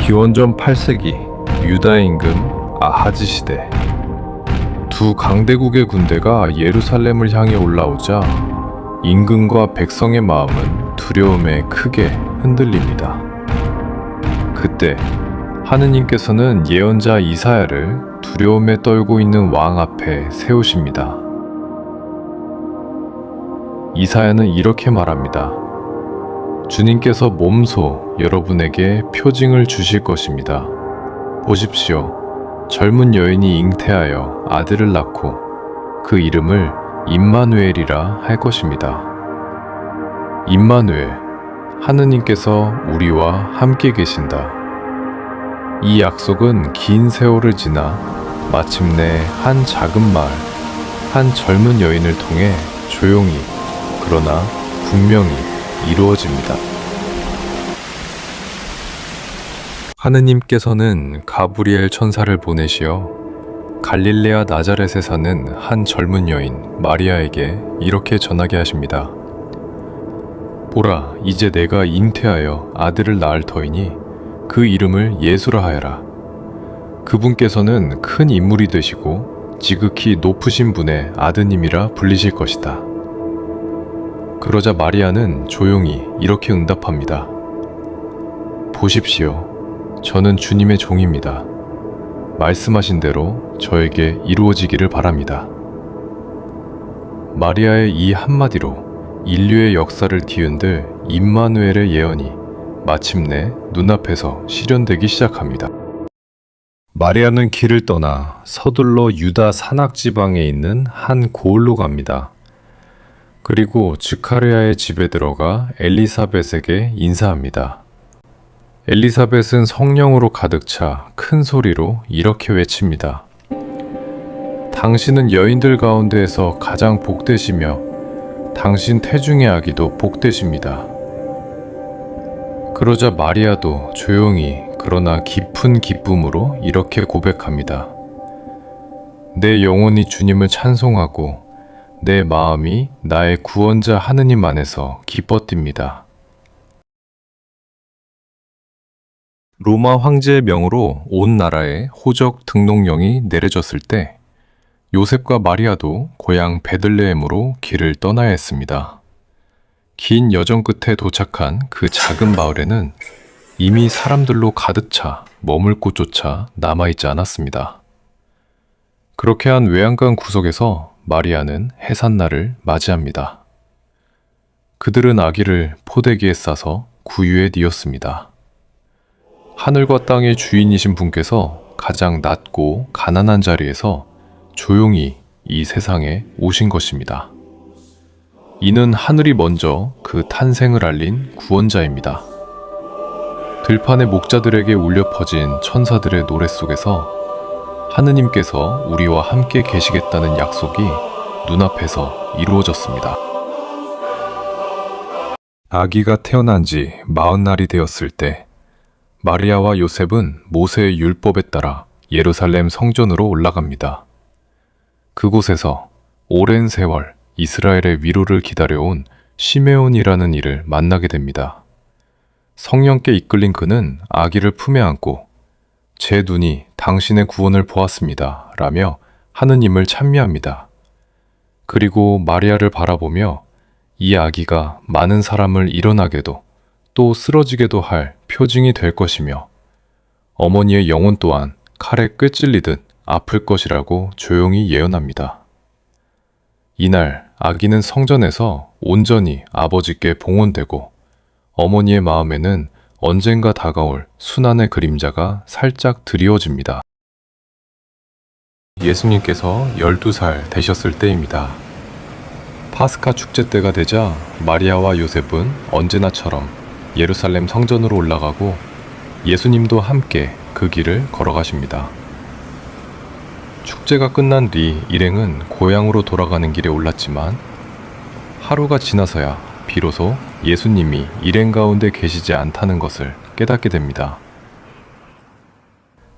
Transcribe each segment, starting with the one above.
기원전 8세기 유다 임금 아하지 시대, 두 강대국의 군대가 예루살렘을 향해 올라오자 임금과 백성의 마음은 두려움에 크게 흔들립니다. 그때 하느님께서는 예언자 이사야를 두려움에 떨고 있는 왕 앞에 세우십니다. 이사야는 이렇게 말합니다. 주님께서 몸소 여러분에게 표징을 주실 것입니다. 보십시오. 젊은 여인이 잉태하여 아들을 낳고 그 이름을 임마누엘이라 할 것입니다. 임마누엘, 하느님께서 우리와 함께 계신다. 이 약속은 긴 세월을 지나 마침내 한 작은 마을, 한 젊은 여인을 통해 조용히 그러나 분명히 이루어집니다. 하느님께서는 가브리엘 천사를 보내시어 갈릴레아 나자렛에 사는 한 젊은 여인 마리아에게 이렇게 전하게 하십니다. 보라, 이제 내가 잉태하여 아들을 낳을 터이니 그 이름을 예수라 하여라. 그분께서는 큰 인물이 되시고 지극히 높으신 분의 아드님이라 불리실 것이다. 그러자 마리아는 조용히 이렇게 응답합니다. 보십시오. 저는 주님의 종입니다. 말씀하신 대로 저에게 이루어지기를 바랍니다. 마리아의 이 한마디로 인류의 역사를 뒤흔들 임마누엘의 예언이 마침내 눈앞에서 실현되기 시작합니다. 마리아는 길을 떠나 서둘러 유다 산악지방에 있는 한 고을로 갑니다. 그리고 즈카리아의 집에 들어가 엘리사벳에게 인사합니다. 엘리사벳은 성령으로 가득 차 큰 소리로 이렇게 외칩니다. 당신은 여인들 가운데에서 가장 복되시며 당신 태중의 아기도 복되십니다. 그러자 마리아도 조용히 그러나 깊은 기쁨으로 이렇게 고백합니다. 내 영혼이 주님을 찬송하고 내 마음이 나의 구원자 하느님 안에서 기뻐 뜁니다. 로마 황제의 명으로 온 나라에 호적 등록령이 내려졌을 때 요셉과 마리아도 고향 베들레헴으로 길을 떠나야 했습니다. 긴 여정 끝에 도착한 그 작은 마을에는 이미 사람들로 가득 차 머물 곳조차 남아있지 않았습니다. 그렇게 한 외양간 구석에서 마리아는 해산날을 맞이합니다. 그들은 아기를 포대기에 싸서 구유에 뉘었습니다. 하늘과 땅의 주인이신 분께서 가장 낮고 가난한 자리에서 조용히 이 세상에 오신 것입니다. 이는 하늘이 먼저 그 탄생을 알린 구원자입니다. 들판의 목자들에게 울려 퍼진 천사들의 노래 속에서 하느님께서 우리와 함께 계시겠다는 약속이 눈앞에서 이루어졌습니다. 아기가 태어난 지 40날이 되었을 때 마리아와 요셉은 모세의 율법에 따라 예루살렘 성전으로 올라갑니다. 그곳에서 오랜 세월 이스라엘의 위로를 기다려온 시메온이라는 이를 만나게 됩니다. 성령께 이끌린 그는 아기를 품에 안고 제 눈이 당신의 구원을 보았습니다 라며 하느님을 찬미합니다. 그리고 마리아를 바라보며 이 아기가 많은 사람을 일어나게도 또 쓰러지게도 할 표징이 될 것이며 어머니의 영혼 또한 칼에 꿰찔리듯 아플 것이라고 조용히 예언합니다. 이날 아기는 성전에서 온전히 아버지께 봉헌되고 어머니의 마음에는 언젠가 다가올 순환의 그림자가 살짝 드리워집니다. 예수님께서 12살 되셨을 때입니다. 파스카 축제 때가 되자 마리아와 요셉은 언제나처럼 예루살렘 성전으로 올라가고 예수님도 함께 그 길을 걸어가십니다. 축제가 끝난 뒤 일행은 고향으로 돌아가는 길에 올랐지만 하루가 지나서야 비로소 예수님이 일행 가운데 계시지 않다는 것을 깨닫게 됩니다.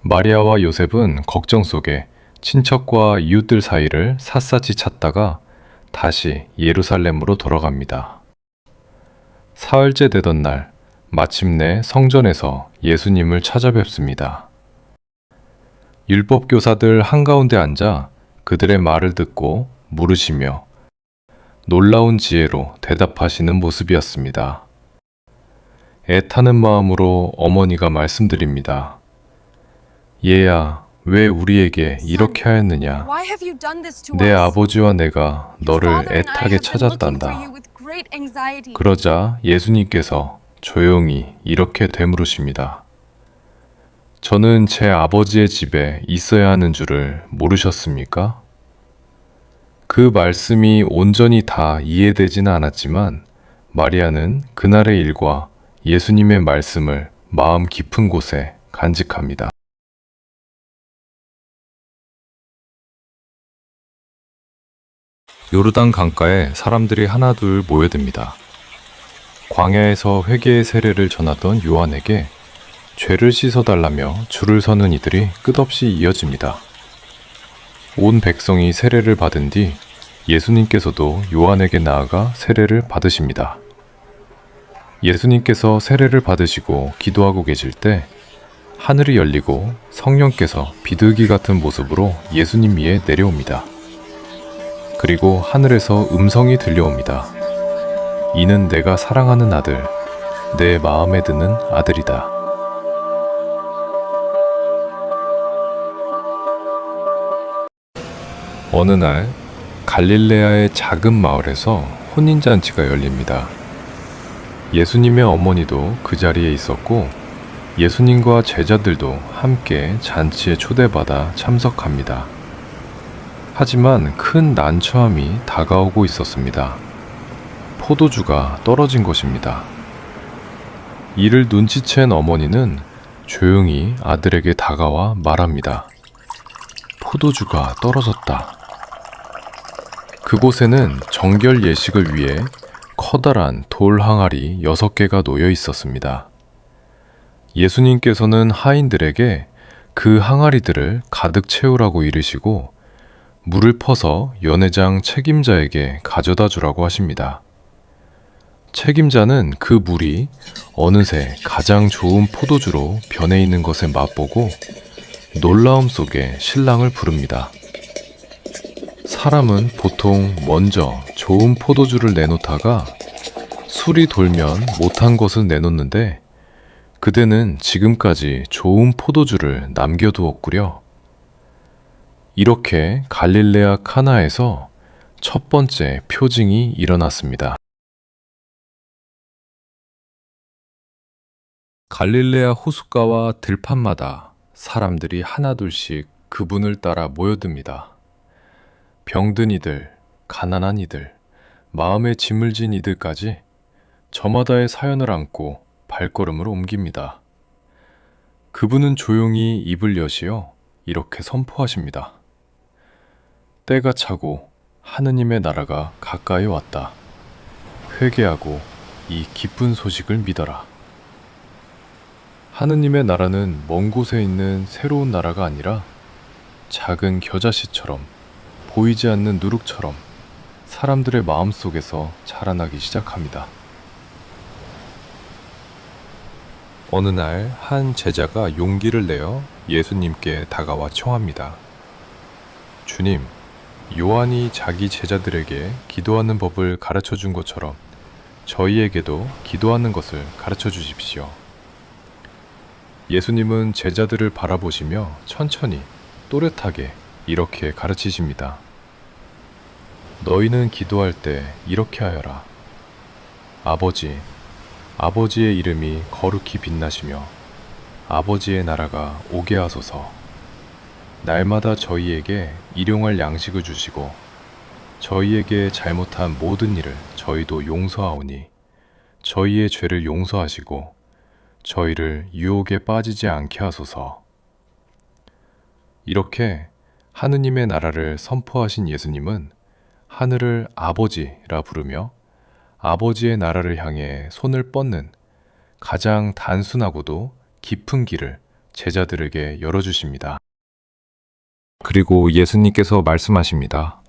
마리아와 요셉은 걱정 속에 친척과 이웃들 사이를 샅샅이 찾다가 다시 예루살렘으로 돌아갑니다. 사흘째 되던 날 마침내 성전에서 예수님을 찾아뵙습니다. 율법교사들 한가운데 앉아 그들의 말을 듣고 물으시며 놀라운 지혜로 대답하시는 모습이었습니다. 애타는 마음으로 어머니가 말씀드립니다. 얘야, 왜 우리에게 이렇게 하였느냐? 내 아버지와 내가 너를 애타게 찾았단다. 그러자 예수님께서 조용히 이렇게 되물으십니다. 저는 제 아버지의 집에 있어야 하는 줄을 모르셨습니까? 그 말씀이 온전히 다 이해되지는 않았지만 마리아는 그날의 일과 예수님의 말씀을 마음 깊은 곳에 간직합니다. 요르단 강가에 사람들이 하나둘 모여듭니다. 광야에서 회개의 세례를 전하던 요한에게 죄를 씻어달라며 줄을 서는 이들이 끝없이 이어집니다. 온 백성이 세례를 받은 뒤 예수님께서도 요한에게 나아가 세례를 받으십니다. 예수님께서 세례를 받으시고 기도하고 계실 때 하늘이 열리고 성령께서 비둘기 같은 모습으로 예수님 위에 내려옵니다. 그리고 하늘에서 음성이 들려옵니다. 이는 내가 사랑하는 아들, 내 마음에 드는 아들이다. 어느 날 갈릴레아의 작은 마을에서 혼인잔치가 열립니다. 예수님의 어머니도 그 자리에 있었고 예수님과 제자들도 함께 잔치에 초대받아 참석합니다. 하지만 큰 난처함이 다가오고 있었습니다. 포도주가 떨어진 것입니다. 이를 눈치챈 어머니는 조용히 아들에게 다가와 말합니다. 포도주가 떨어졌다. 그곳에는 정결 예식을 위해 커다란 돌 항아리 6개가 놓여 있었습니다. 예수님께서는 하인들에게 그 항아리들을 가득 채우라고 이르시고 물을 퍼서 연회장 책임자에게 가져다 주라고 하십니다. 책임자는 그 물이 어느새 가장 좋은 포도주로 변해 있는 것에 맛보고 놀라움 속에 신랑을 부릅니다. 사람은 보통 먼저 좋은 포도주를 내놓다가 술이 돌면 못한 것을 내놓는데 그대는 지금까지 좋은 포도주를 남겨두었구려. 이렇게 갈릴레아 카나에서 첫 번째 표징이 일어났습니다. 갈릴레아 호숫가와 들판마다 사람들이 하나둘씩 그분을 따라 모여듭니다. 병든 이들, 가난한 이들, 마음에 짐을 진 이들까지 저마다의 사연을 안고 발걸음을 옮깁니다. 그분은 조용히 입을 여시어 이렇게 선포하십니다. 때가 차고 하느님의 나라가 가까이 왔다. 회개하고 이 기쁜 소식을 믿어라. 하느님의 나라는 먼 곳에 있는 새로운 나라가 아니라 작은 겨자씨처럼 보이지 않는 누룩처럼 사람들의 마음속에서 자라나기 시작합니다. 어느 날 한 제자가 용기를 내어 예수님께 다가와 청합니다. 주님, 요한이 자기 제자들에게 기도하는 법을 가르쳐 준 것처럼 저희에게도 기도하는 것을 가르쳐 주십시오. 예수님은 제자들을 바라보시며 천천히 또렷하게 이렇게 가르치십니다. 너희는 기도할 때 이렇게 하여라. 아버지, 아버지의 이름이 거룩히 빛나시며 아버지의 나라가 오게 하소서. 날마다 저희에게 일용할 양식을 주시고 저희에게 잘못한 모든 일을 저희도 용서하오니 저희의 죄를 용서하시고 저희를 유혹에 빠지지 않게 하소서. 이렇게 하느님의 나라를 선포하신 예수님은 하늘을 아버지라 부르며 아버지의 나라를 향해 손을 뻗는 가장 단순하고도 깊은 길을 제자들에게 열어주십니다. 그리고 예수님께서 말씀하십니다.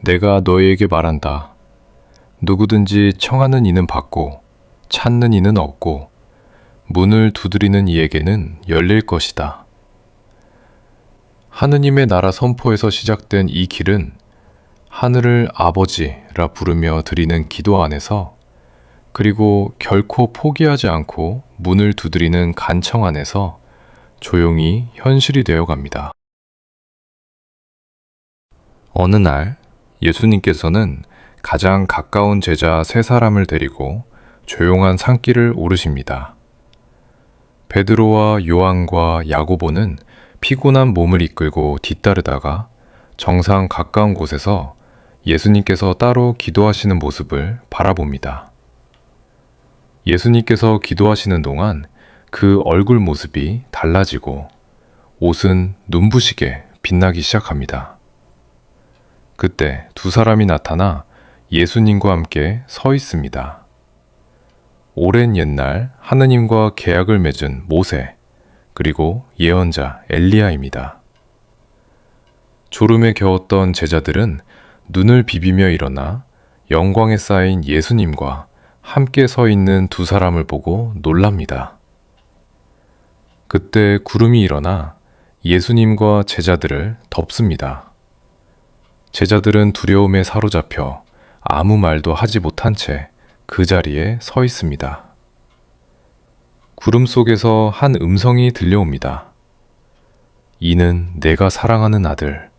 내가 너희에게 말한다. 누구든지 청하는 이는 받고 찾는 이는 없고 문을 두드리는 이에게는 열릴 것이다. 하느님의 나라 선포에서 시작된 이 길은 하늘을 아버지라 부르며 드리는 기도 안에서, 그리고 결코 포기하지 않고 문을 두드리는 간청 안에서 조용히 현실이 되어 갑니다. 어느 날 예수님께서는 가장 가까운 제자 세 사람을 데리고 조용한 산길을 오르십니다. 베드로와 요한과 야고보는 피곤한 몸을 이끌고 뒤따르다가 정상 가까운 곳에서 예수님께서 따로 기도하시는 모습을 바라봅니다. 예수님께서 기도하시는 동안 그 얼굴 모습이 달라지고 옷은 눈부시게 빛나기 시작합니다. 그때 두 사람이 나타나 예수님과 함께 서 있습니다. 오랜 옛날 하느님과 계약을 맺은 모세, 그리고 예언자 엘리야입니다. 졸음에 겨웠던 제자들은 눈을 비비며 일어나 영광에 쌓인 예수님과 함께 서 있는 두 사람을 보고 놀랍니다. 그때 구름이 일어나 예수님과 제자들을 덮습니다. 제자들은 두려움에 사로잡혀 아무 말도 하지 못한 채 그 자리에 서 있습니다. 구름 속에서 한 음성이 들려옵니다. 이는 내가 사랑하는 아들,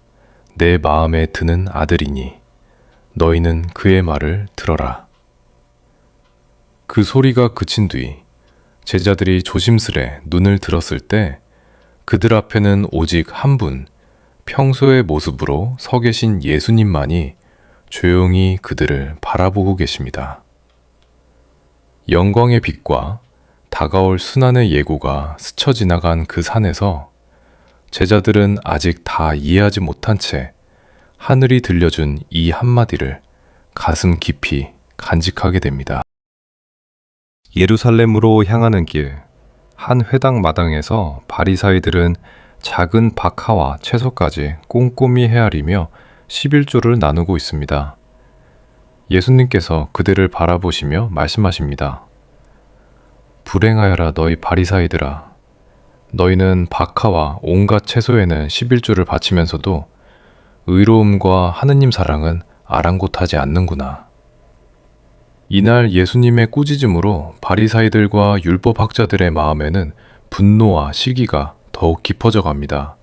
내 마음에 드는 아들이니 너희는 그의 말을 들어라. 그 소리가 그친 뒤 제자들이 조심스레 눈을 들었을 때 그들 앞에는 오직 한 분, 평소의 모습으로 서 계신 예수님만이 조용히 그들을 바라보고 계십니다. 영광의 빛과 다가올 순환의 예고가 스쳐 지나간 그 산에서 제자들은 아직 다 이해하지 못한 채 하늘이 들려준 이 한마디를 가슴 깊이 간직하게 됩니다. 예루살렘으로 향하는 길, 한 회당 마당에서 바리사이들은 작은 박하와 채소까지 꼼꼼히 헤아리며 11조를 나누고 있습니다. 예수님께서 그들을 바라보시며 말씀하십니다. 불행하여라 너희 바리사이들아. 너희는 박하와 온갖 채소에는 11조를 바치면서도 의로움과 하느님 사랑은 아랑곳하지 않는구나. 이날 예수님의 꾸짖음으로 바리사이들과 율법학자들의 마음에는 분노와 시기가 더욱 깊어져 갑니다.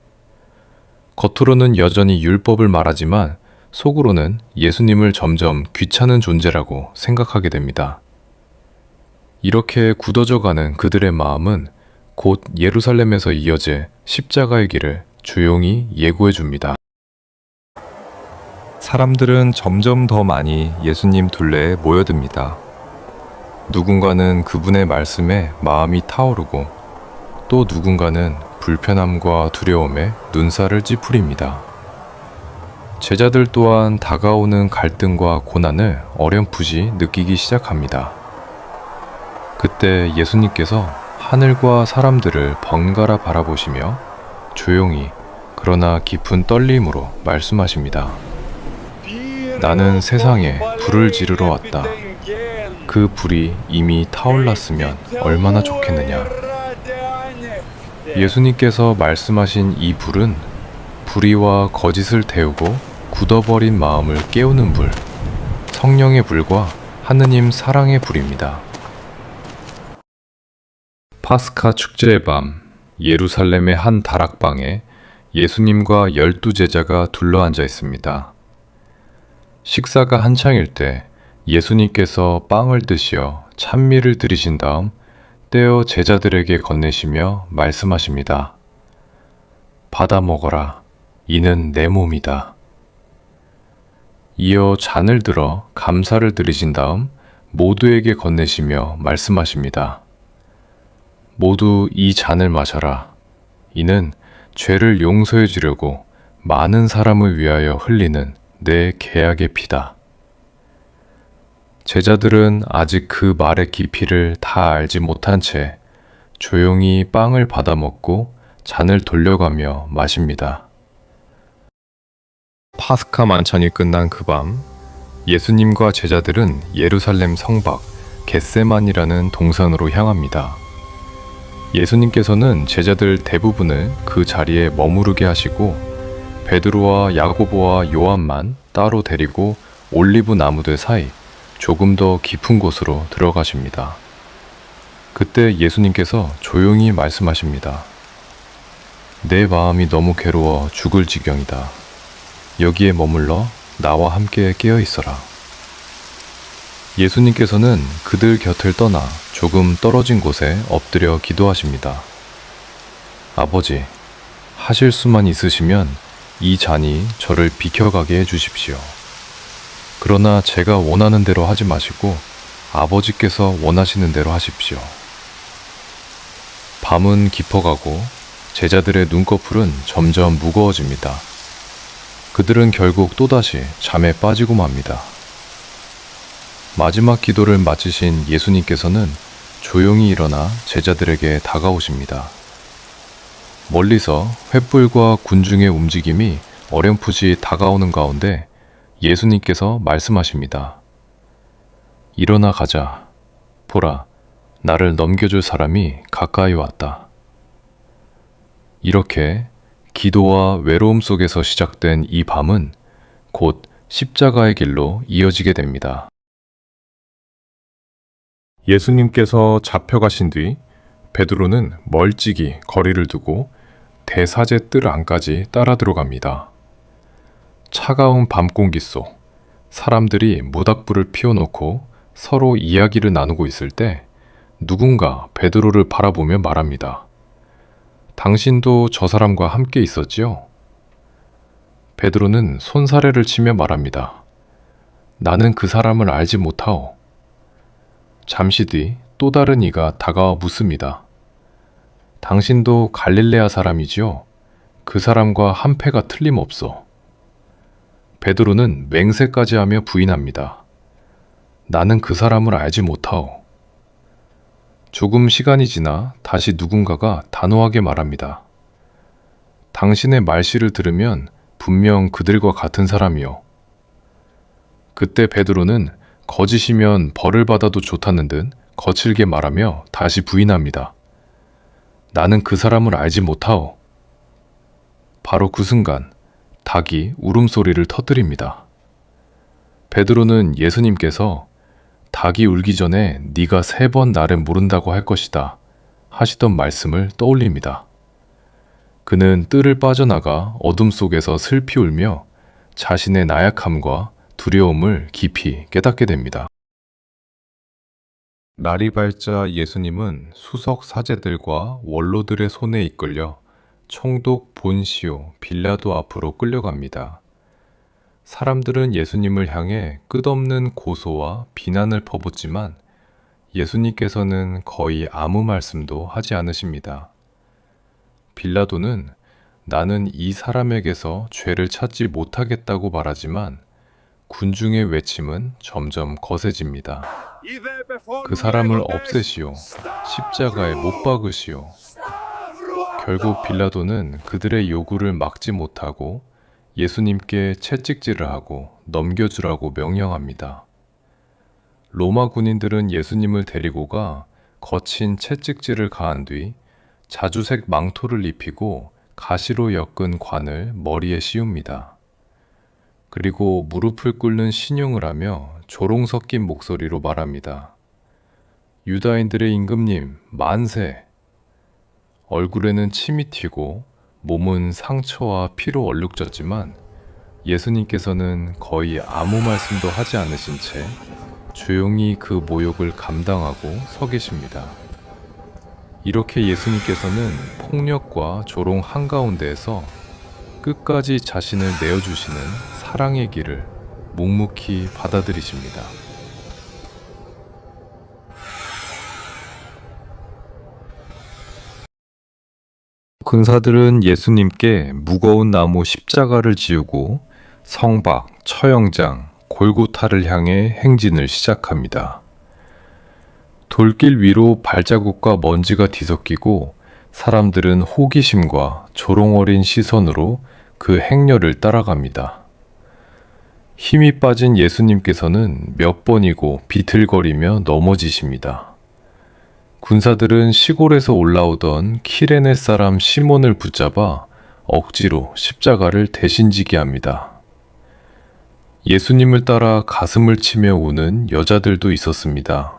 겉으로는 여전히 율법을 말하지만 속으로는 예수님을 점점 귀찮은 존재라고 생각하게 됩니다. 이렇게 굳어져가는 그들의 마음은 곧 예루살렘에서 이어질 십자가의 길을 조용히 예고해 줍니다. 사람들은 점점 더 많이 예수님 둘레에 모여듭니다. 누군가는 그분의 말씀에 마음이 타오르고 또 누군가는 불편함과 두려움에 눈살을 찌푸립니다. 제자들 또한 다가오는 갈등과 고난을 어렴풋이 느끼기 시작합니다. 그때 예수님께서 하늘과 사람들을 번갈아 바라보시며 조용히 그러나 깊은 떨림으로 말씀하십니다. 나는 세상에 불을 지르러 왔다. 그 불이 이미 타올랐으면 얼마나 좋겠느냐. 예수님께서 말씀하신 이 불은 불의와 거짓을 태우고 굳어버린 마음을 깨우는 불, 성령의 불과 하느님 사랑의 불입니다. 파스카 축제의 밤, 예루살렘의 한 다락방에 예수님과 12제자가 둘러앉아 있습니다. 식사가 한창일 때 예수님께서 빵을 드시어 찬미를 드리신 다음 떼어 제자들에게 건네시며 말씀하십니다. 받아 먹어라. 이는 내 몸이다. 이어 잔을 들어 감사를 드리신 다음 모두에게 건네시며 말씀하십니다. 모두 이 잔을 마셔라. 이는 죄를 용서해 주려고 많은 사람을 위하여 흘리는 내 계약의 피다. 제자들은 아직 그 말의 깊이를 다 알지 못한 채 조용히 빵을 받아 먹고 잔을 돌려가며 마십니다. 파스카 만찬이 끝난 그 밤, 예수님과 제자들은 예루살렘 성 밖 겟세만이라는 동산으로 향합니다. 예수님께서는 제자들 대부분을 그 자리에 머무르게 하시고 베드로와 야고보와 요한만 따로 데리고 올리브 나무들 사이 조금 더 깊은 곳으로 들어가십니다. 그때 예수님께서 조용히 말씀하십니다. 내 마음이 너무 괴로워 죽을 지경이다. 여기에 머물러 나와 함께 깨어 있어라. 예수님께서는 그들 곁을 떠나 조금 떨어진 곳에 엎드려 기도하십니다. 아버지, 하실 수만 있으시면 이 잔이 저를 비켜가게 해주십시오. 그러나 제가 원하는 대로 하지 마시고 아버지께서 원하시는 대로 하십시오. 밤은 깊어가고 제자들의 눈꺼풀은 점점 무거워집니다. 그들은 결국 또다시 잠에 빠지고 맙니다. 마지막 기도를 마치신 예수님께서는 조용히 일어나 제자들에게 다가오십니다. 멀리서 횃불과 군중의 움직임이 어렴풋이 다가오는 가운데 예수님께서 말씀하십니다. 일어나 가자. 보라, 나를 넘겨줄 사람이 가까이 왔다. 이렇게 기도와 외로움 속에서 시작된 이 밤은 곧 십자가의 길로 이어지게 됩니다. 예수님께서 잡혀가신 뒤 베드로는 멀찍이 거리를 두고 대사제 뜰 안까지 따라 들어갑니다. 차가운 밤 공기 속 사람들이 모닥불을 피워놓고 서로 이야기를 나누고 있을 때 누군가 베드로를 바라보며 말합니다. 당신도 저 사람과 함께 있었지요? 베드로는 손사래를 치며 말합니다. 나는 그 사람을 알지 못하오. 잠시 뒤 또 다른 이가 다가와 묻습니다. 당신도 갈릴레아 사람이지요? 그 사람과 한 패가 틀림없소. 베드로는 맹세까지 하며 부인합니다. 나는 그 사람을 알지 못하오. 조금 시간이 지나 다시 누군가가 단호하게 말합니다. 당신의 말씨를 들으면 분명 그들과 같은 사람이요. 그때 베드로는 거짓이면 벌을 받아도 좋다는 듯 거칠게 말하며 다시 부인합니다. 나는 그 사람을 알지 못하오. 바로 그 순간 닭이 울음소리를 터뜨립니다. 베드로는 예수님께서 닭이 울기 전에 네가 3번 나를 모른다고 할 것이다 하시던 말씀을 떠올립니다. 그는 뜰을 빠져나가 어둠 속에서 슬피 울며 자신의 나약함과 두려움을 깊이 깨닫게 됩니다. 날이 밝자 예수님은 수석 사제들과 원로들의 손에 이끌려 총독 본시오 빌라도 앞으로 끌려갑니다. 사람들은 예수님을 향해 끝없는 고소와 비난을 퍼붓지만 예수님께서는 거의 아무 말씀도 하지 않으십니다. 빌라도는 나는 이 사람에게서 죄를 찾지 못하겠다고 말하지만 군중의 외침은 점점 거세집니다. 그 사람을 없애시오. 십자가에 못 박으시오. 결국 빌라도는 그들의 요구를 막지 못하고 예수님께 채찍질을 하고 넘겨주라고 명령합니다. 로마 군인들은 예수님을 데리고 가 거친 채찍질을 가한 뒤 자주색 망토를 입히고 가시로 엮은 관을 머리에 씌웁니다. 그리고 무릎을 꿇는 신용을 하며 조롱 섞인 목소리로 말합니다. 유다인들의 임금님, 만세! 얼굴에는 침이 튀고 몸은 상처와 피로 얼룩졌지만 예수님께서는 거의 아무 말씀도 하지 않으신 채 조용히 그 모욕을 감당하고 서 계십니다. 이렇게 예수님께서는 폭력과 조롱 한가운데에서 끝까지 자신을 내어주시는 사랑의 길을 묵묵히 받아들이십니다. 군사들은 예수님께 무거운 나무 십자가를 지우고 성박, 처형장, 골고타를 향해 행진을 시작합니다. 돌길 위로 발자국과 먼지가 뒤섞이고 사람들은 호기심과 조롱 어린 시선으로 그 행렬을 따라갑니다. 힘이 빠진 예수님께서는 몇 번이고 비틀거리며 넘어지십니다. 군사들은 시골에서 올라오던 키레네 사람 시몬을 붙잡아 억지로 십자가를 대신 지게 합니다. 예수님을 따라 가슴을 치며 우는 여자들도 있었습니다.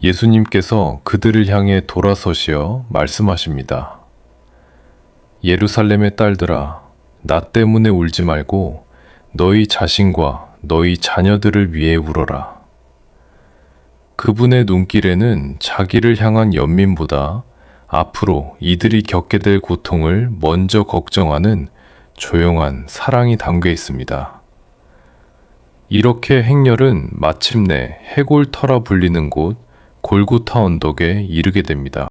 예수님께서 그들을 향해 돌아서시어 말씀하십니다. 예루살렘의 딸들아, 나 때문에 울지 말고 너희 자신과 너희 자녀들을 위해 울어라. 그분의 눈길에는 자기를 향한 연민보다 앞으로 이들이 겪게 될 고통을 먼저 걱정하는 조용한 사랑이 담겨 있습니다. 이렇게 행렬은 마침내 해골터라 불리는 곳 골고타 언덕에 이르게 됩니다.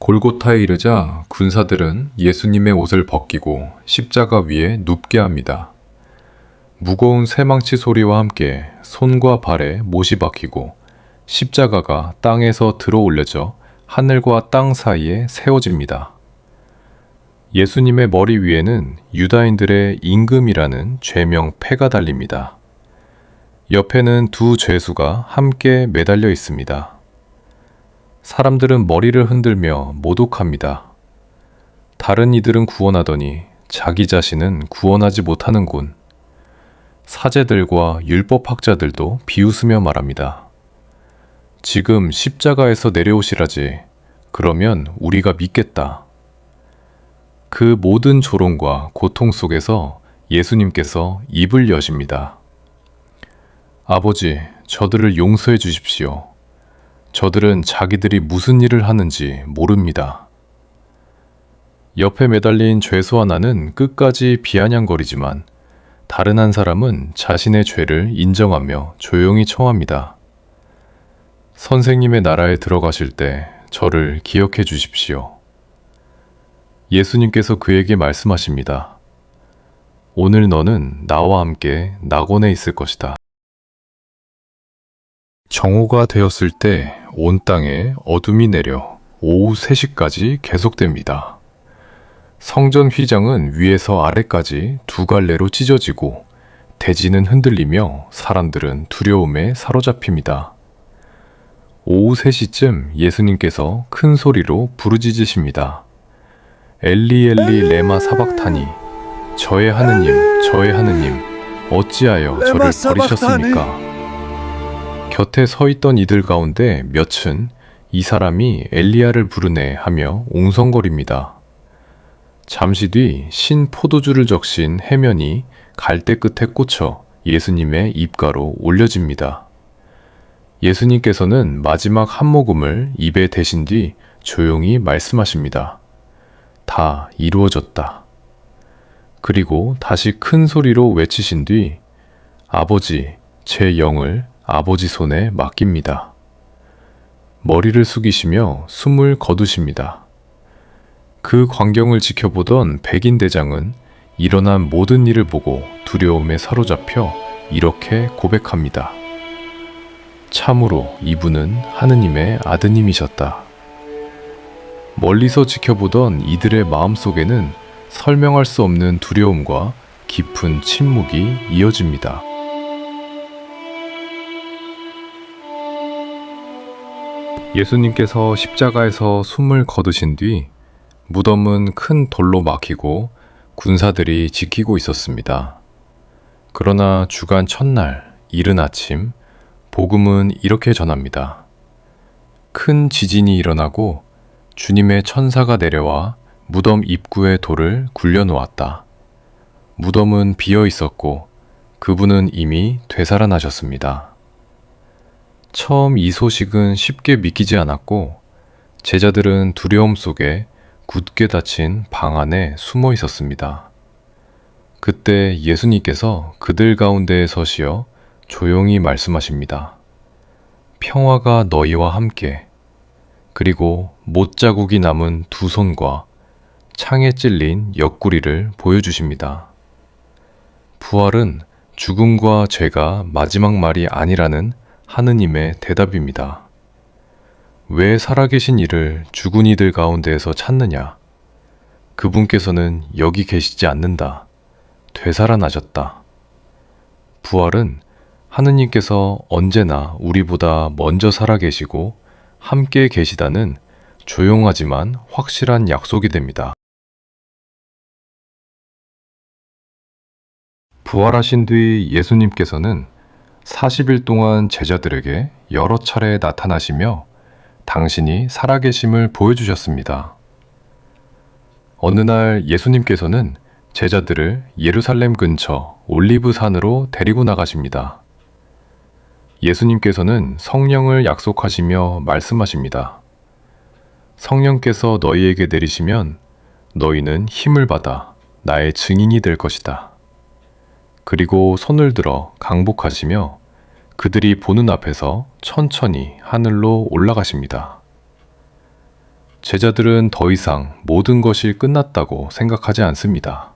골고타에 이르자 군사들은 예수님의 옷을 벗기고 십자가 위에 눕게 합니다. 무거운 새망치 소리와 함께 손과 발에 못이 박히고 십자가가 땅에서 들어 올려져 하늘과 땅 사이에 세워집니다. 예수님의 머리 위에는 유다인들의 임금이라는 죄명 패가 달립니다. 옆에는 두 죄수가 함께 매달려 있습니다. 사람들은 머리를 흔들며 모독합니다. 다른 이들은 구원하더니 자기 자신은 구원하지 못하는군. 사제들과 율법학자들도 비웃으며 말합니다. 지금 십자가에서 내려오시라지. 그러면 우리가 믿겠다. 그 모든 조롱과 고통 속에서 예수님께서 입을 여십니다. 아버지, 저들을 용서해 주십시오. 저들은 자기들이 무슨 일을 하는지 모릅니다. 옆에 매달린 죄수 하나는 끝까지 비아냥거리지만 다른 한 사람은 자신의 죄를 인정하며 조용히 청합니다. 선생님의 나라에 들어가실 때 저를 기억해 주십시오. 예수님께서 그에게 말씀하십니다. 오늘 너는 나와 함께 낙원에 있을 것이다. 정오가 되었을 때 온 땅에 어둠이 내려 오후 3시까지 계속됩니다. 성전 휘장은 위에서 아래까지 두 갈래로 찢어지고 대지는 흔들리며 사람들은 두려움에 사로잡힙니다. 오후 3시쯤 예수님께서 큰 소리로 부르짖으십니다. 엘리 엘리 레마 사박타니, 저의 하느님, 저의 하느님, 어찌하여 저를 버리셨습니까? 곁에 서 있던 이들 가운데 몇은 이 사람이 엘리야를 부르네 하며 웅성거립니다. 잠시 뒤 신 포도주를 적신 해면이 갈대 끝에 꽂혀 예수님의 입가로 올려집니다. 예수님께서는 마지막 한 모금을 입에 대신 뒤 조용히 말씀하십니다. 다 이루어졌다. 그리고 다시 큰 소리로 외치신 뒤 아버지, 제 영을 아버지 손에 맡깁니다. 머리를 숙이시며 숨을 거두십니다. 그 광경을 지켜보던 백인 대장은 일어난 모든 일을 보고 두려움에 사로잡혀 이렇게 고백합니다. 참으로 이분은 하느님의 아드님이셨다. 멀리서 지켜보던 이들의 마음속에는 설명할 수 없는 두려움과 깊은 침묵이 이어집니다. 예수님께서 십자가에서 숨을 거두신 뒤 무덤은 큰 돌로 막히고 군사들이 지키고 있었습니다. 그러나 주간 첫날 이른 아침 복음은 이렇게 전합니다. 큰 지진이 일어나고 주님의 천사가 내려와 무덤 입구에 돌을 굴려놓았다. 무덤은 비어 있었고 그분은 이미 되살아나셨습니다. 처음 이 소식은 쉽게 믿기지 않았고 제자들은 두려움 속에 굳게 닫힌 방 안에 숨어 있었습니다. 그때 예수님께서 그들 가운데에 서시어 조용히 말씀하십니다. 평화가 너희와 함께. 그리고 못자국이 남은 두 손과 창에 찔린 옆구리를 보여주십니다. 부활은 죽음과 죄가 마지막 말이 아니라는 하느님의 대답입니다. 왜 살아계신 이를 죽은 이들 가운데에서 찾느냐? 그분께서는 여기 계시지 않는다. 되살아나셨다. 부활은 하느님께서 언제나 우리보다 먼저 살아계시고 함께 계시다는 조용하지만 확실한 약속이 됩니다. 부활하신 뒤 예수님께서는 40일 동안 제자들에게 여러 차례 나타나시며 당신이 살아계심을 보여주셨습니다. 어느 날 예수님께서는 제자들을 예루살렘 근처 올리브산으로 데리고 나가십니다. 예수님께서는 성령을 약속하시며 말씀하십니다. 성령께서 너희에게 내리시면 너희는 힘을 받아 나의 증인이 될 것이다. 그리고 손을 들어 강복하시며 그들이 보는 앞에서 천천히 하늘로 올라가십니다. 제자들은 더 이상 모든 것이 끝났다고 생각하지 않습니다.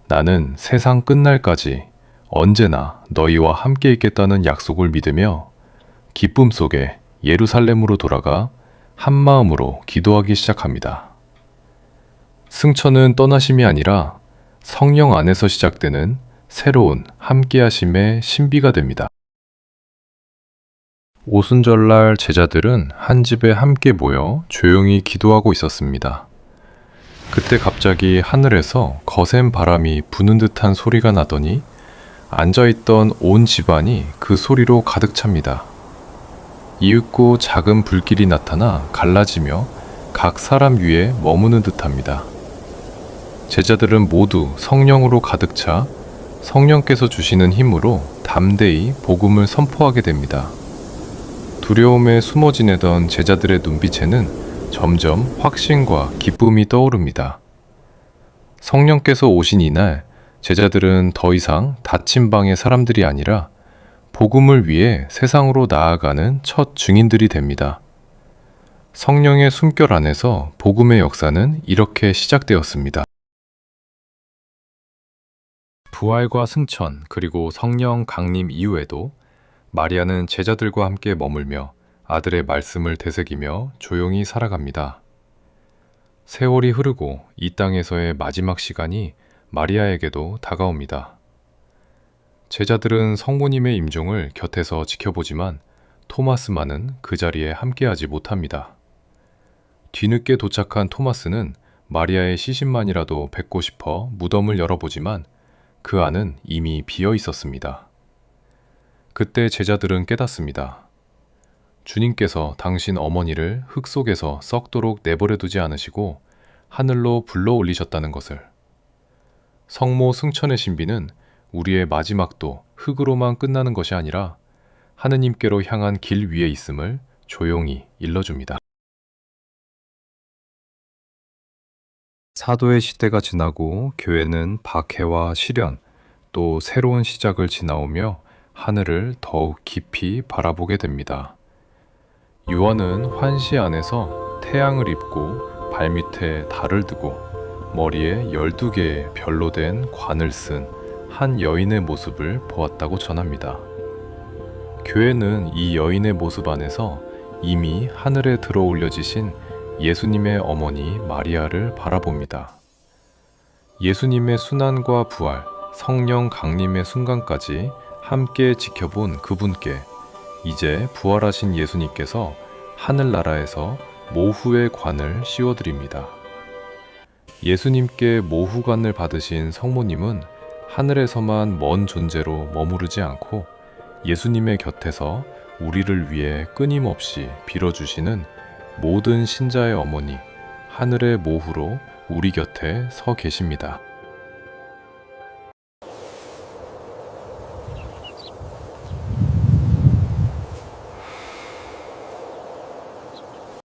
나는 세상 끝날까지 언제나 너희와 함께 있겠다는 약속을 믿으며 기쁨 속에 예루살렘으로 돌아가 한 마음으로 기도하기 시작합니다. 승천은 떠나심이 아니라 성령 안에서 시작되는 새로운 함께하심의 신비가 됩니다. 오순절날 제자들은 한 집에 함께 모여 조용히 기도하고 있었습니다. 그때 갑자기 하늘에서 거센 바람이 부는 듯한 소리가 나더니 앉아있던 온 집안이 그 소리로 가득 찹니다. 이윽고 작은 불길이 나타나 갈라지며 각 사람 위에 머무는 듯합니다. 제자들은 모두 성령으로 가득 차 성령께서 주시는 힘으로 담대히 복음을 선포하게 됩니다. 두려움에 숨어 지내던 제자들의 눈빛에는 점점 확신과 기쁨이 떠오릅니다. 성령께서 오신 이날 제자들은 더 이상 닫힌 방의 사람들이 아니라 복음을 위해 세상으로 나아가는 첫 증인들이 됩니다. 성령의 숨결 안에서 복음의 역사는 이렇게 시작되었습니다. 부활과 승천 그리고 성령 강림 이후에도 마리아는 제자들과 함께 머물며 아들의 말씀을 되새기며 조용히 살아갑니다. 세월이 흐르고 이 땅에서의 마지막 시간이 마리아에게도 다가옵니다. 제자들은 성모님의 임종을 곁에서 지켜보지만 토마스만은 그 자리에 함께하지 못합니다. 뒤늦게 도착한 토마스는 마리아의 시신만이라도 뵙고 싶어 무덤을 열어보지만 그 안은 이미 비어 있었습니다. 그때 제자들은 깨닫습니다. 주님께서 당신 어머니를 흙 속에서 썩도록 내버려 두지 않으시고 하늘로 불러 올리셨다는 것을. 성모 승천의 신비는 우리의 마지막도 흙으로만 끝나는 것이 아니라 하느님께로 향한 길 위에 있음을 조용히 일러줍니다. 사도의 시대가 지나고 교회는 박해와 시련, 또 새로운 시작을 지나오며 하늘을 더욱 깊이 바라보게 됩니다. 요한은 환시 안에서 태양을 입고 발밑에 달을 두고 머리에 12개의 별로 된 관을 쓴 한 여인의 모습을 보았다고 전합니다. 교회는 이 여인의 모습 안에서 이미 하늘에 들어 올려지신 예수님의 어머니 마리아를 바라봅니다. 예수님의 순환과 부활, 성령 강림의 순간까지 함께 지켜본 그분께 이제 부활하신 예수님께서 하늘나라에서 모후의 관을 씌워드립니다. 예수님께 모후관을 받으신 성모님은 하늘에서만 먼 존재로 머무르지 않고 예수님의 곁에서 우리를 위해 끊임없이 빌어주시는 모든 신자의 어머니, 하늘의 모후로 우리 곁에 서 계십니다.